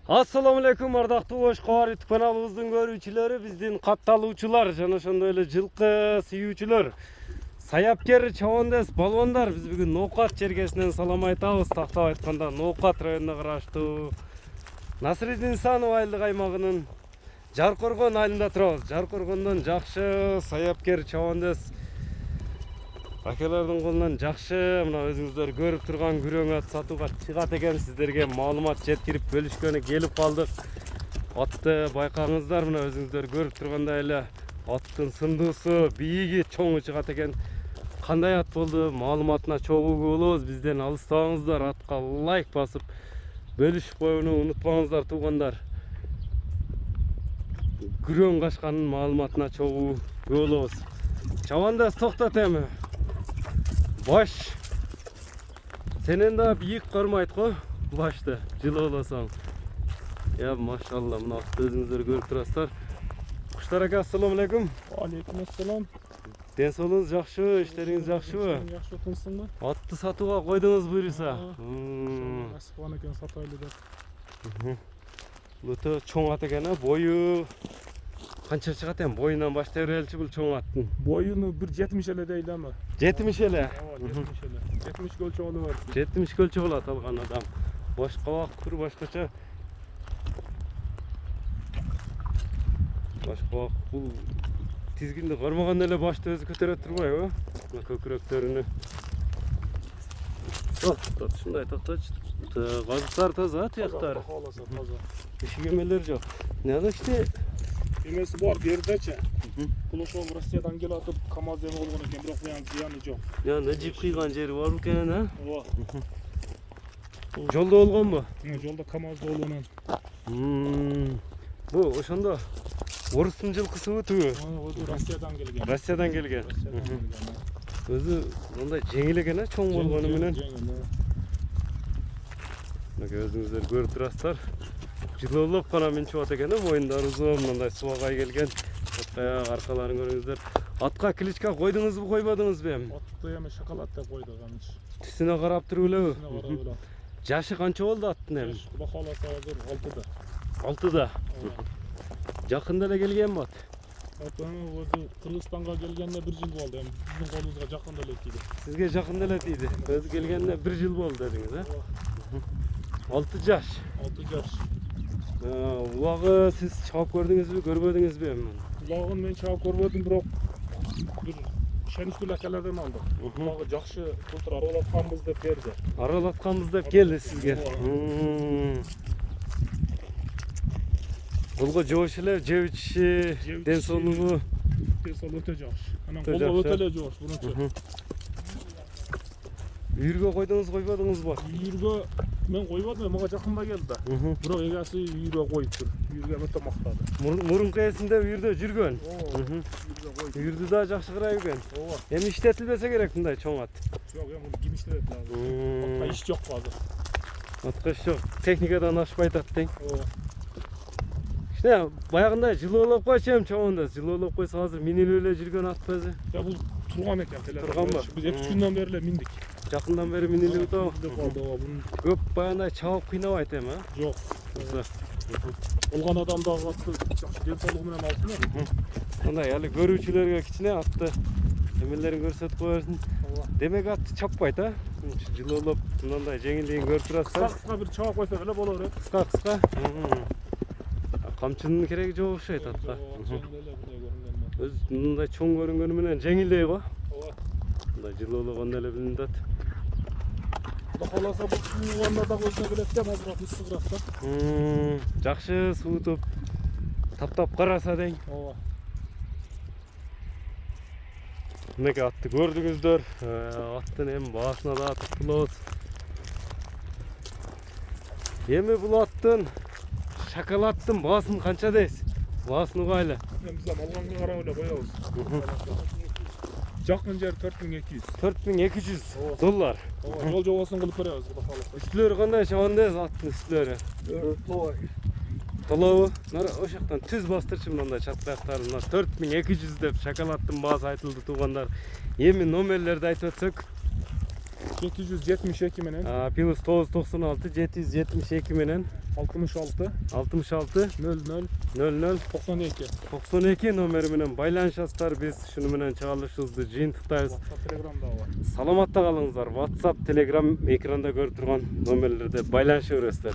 Assalamu alaikum ардактуу Ош Кабар YouTube каналыбыздын көрүүчүлөрү, биздин катталуучулар жана ошондой эле жылкы сүйүүчүлөр, саяпкер, чабандес, балбандар. Биз бүгүн Ноокат чергесинен салам айтабыз. Тактап айтканда Ноокат районуна караштуу Насыридин Исанов айылдык аймагынын Жаркоргон айылында турабыз. Жаркоргондон жакшы саяпкер, чабандес акелердин колунан жакшы мына өзүңүздөр көрүп турган күрөң ат сатууга чыгат экен. Сиздерге маалымат жеткирип бөлүшкөнү келип калдык. Атты байкаңыздар, мына өзүңүздөр көрүп тургандай эле аттын сындуусу, бийиги чоңу чыгат экен. Кандай ат болду? Маалыматына чогуу болобуз. Бизден алыстабаңыздар. Атка лайк басып бөлүшүп коюуну унутпаңыздар туугандар. Күрөң качканын маалыматына чогуу болобуз. Чабандас токтот эми. Баш сенен да бийик кармайт го башты жылоолосоң. Я машалла, мына атты өзүңүздөр көрүп турасыздар. Куштар ака, ассаламу алейкум. Алейкум ассалам. Ден соолугуңуз жакшыбы, иштериңиз жакшыбы? Жакшы отурсуңбу? Атты сатууга койдуңуз буюрса. Аспан экен сатайлы деп. Өтө чоң ат экен, бою канча чыгат эми? Боюнан баштай береличи бул чоң аттын. Боюну 1.70 эле дейли ама. 70 эле. 70 эле. 70 көлчөгү бар. 70 көлчө болот алган адам. Баш кабак тур башкача. Баш кабак бул тизгинди кармаганда эле башты өзү көтөрө турбайбы? Мына көкүрөктөрүнү. Ушундай токточу. Газыктар таза, тияктар. Таза. Ишик эмелер жок. Надо иште Эмеси бар бердечи. Бул ошол Россиядан келип атып КамАЗ эме болгон экен, бирок буян зыяны жок. яна жип кыйган жери бар экен, а? Ооба. Жолдо болгонбу? Жолдо КамАЗ болгонун. Бу ошондо орустун жылкысыбы түгү? Өзү Россиядан келген. Россиядан келген. Өзү мындай жеңил экен, а, чоң болгону менен. Мына өзүңүздөр көрүп турасыздар. Жылоолоп гана минчип атат экен, боюндары узун, мындай субагай келген. Аркаларын көрүңүздөр. Атка кличка койдуңузбу, койбодуңузбу эми? Атты эми шоколад деп койдук анычы. Түсүнө карап туруп элеби? Карап Жашы канча болду аттын эми? Кудай кааласа азыр 6да. 6да. Жакында эле келген бат. Өзү Кыргызстанга келгенде 1 жыл болду. Эми биздин колубузга жакында эле тийди. Сизге жакында эле тийди. Өзү келгенине 1 жыл болду дедиңиз, а? 6 жаш. 6 жаш. Улагы сиз чабып көрдүңүзбү, көрбөдүңүзбү эми? Улагын мен чабып көрбөдүм, бирок бир ишеничтүү акелерден алдым. Улагы жакшы былтыр аралатканбыз деп берди. Аралатканбыз деп келди сизге. Булго жоош эле, жеп ичиши, ден соолугу. Ден соолугу өтө жакшы. Анан колго өтө эле жоош, бурунчу. Үйүргө койдуңуз, койбодуңузбу? Үйүргө мен койбодум, мага жакында келди да. Бирок эгеси үйүргө коюптур. Үйүргө өтө мактады. Мурунку эсинде үйүрдө жүргөн. Үйүрдү да жакшы карай экен. Эми иштетилбесе керек мындай чоң ат. Жок, эми ким иштетет азыр? Атка иш жок азыр. Атка иш жок, техникадан ашпайт ат тең. Иште баягындай жылоолоп койчу эми чоңунда. Жылоолоп койсо азыр минилип эле жүргөн ат бези. Я бул турган экен. Турганбы? Биз 2 күндөн бери эле миндик. Жакындан бери минилип атабы? Bunun Көп баягындай чабып кыйнабайт эми, а? Жок. Болгон адам да атты жакшы ден соолугу менен алсын. Мындай али көрүүчүлөргө кичине атты эмелерин көрсөтүп коерсун. Демек атты чаппайт, а? Жылоолоп мындай жеңилдигин көрүп турасыздар. Кыска бир чабап койсок эле болор э. Кыска. Камчынын кереги жок окшойт атка. Өз мындай чоң көрүнгөнү менен жеңилдей го. Мындай жылоологондо эле билинип атат. Кудай кааласа бул сууганда да өзүнө келет да, азыраак ысыгыраак да. Жакшы суутуп таптап караса дең. Ооба. Мынеке атты көрдүңүздөр. Аттын эми баасына да туктулабыз. Эми бул аттын шоколадтын баасын канча дейсиз? Баасын угайлы. Эми биз алганга карап эле коебуз. Жакын жер 4200. 4200 доллар. Ооба, жол жобосун кылып беребиз, кудай кааласа. Үстүлөрү кандай чабандыз аттын үстүлөрү? Толобу. Ошол жактан түз бастырчу мындай чаткаяктарына 4200 деп шоколадтын баасы айтылды туугандар. Эми номерлерди айтып өтсөк. 772 menen Plus 996 772 menen 66 66 00 00 92 92 nomeri menen байланышасыздар. Biz şunu menen çağrılışыбызды жыйынтыктайбыз. WhatsApp Telegram'da var. Саламатта калыңыздар. WhatsApp, Telegram экранда көрүп турган номерлерде байланыша бересиздер.